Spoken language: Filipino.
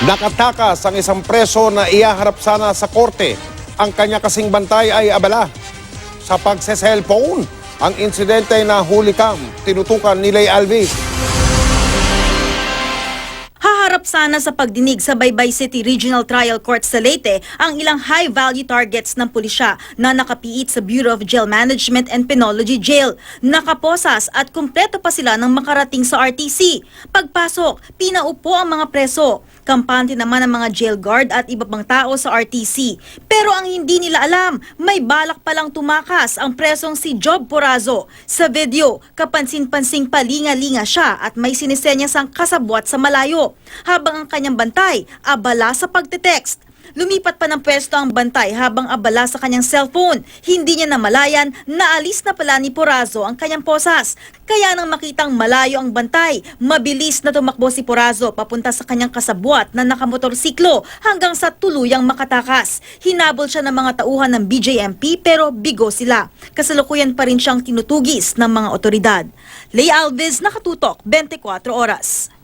Nakatakas ang isang preso na ihaharap sana sa korte. Ang kanya kasing bantay ay abala. Sa pagse-cellphone, ang insidente na huli cam, tinutukan ni Lay Alvis. Haharap sana sa pagdinig sa Baybay City Regional Trial Court sa Leyte ang ilang high-value targets ng pulisya na nakapiit sa Bureau of Jail Management and Penology Jail. Nakaposas at kumpleto pa sila nang makarating sa RTC. Pagpasok, pinaupo ang mga preso. Kampante naman ang mga jail guard at iba pang tao sa RTC. Pero ang hindi nila alam, may balak palang tumakas ang presong si Job Porazo. Sa video, kapansin-pansing palinga-linga siya at may sinisenya sang kasabwat sa malayo. Habang ang kanyang bantay, abala sa pagte-text. Lumipat pa ng pwesto ang bantay habang abala sa kanyang cellphone. Hindi niya namalayan na alis na pala ni Porazo ang kanyang posas. Kaya nang makitang malayo ang bantay, mabilis na tumakbo si Porazo papunta sa kanyang kasabwat na nakamotorsiklo hanggang sa tuluyang makatakas. Hinabol siya ng mga tauhan ng BJMP pero bigo sila. Kasalukuyan pa rin siyang tinutugis ng mga otoridad. Lay Alvis, Nakatutok, 24 Oras.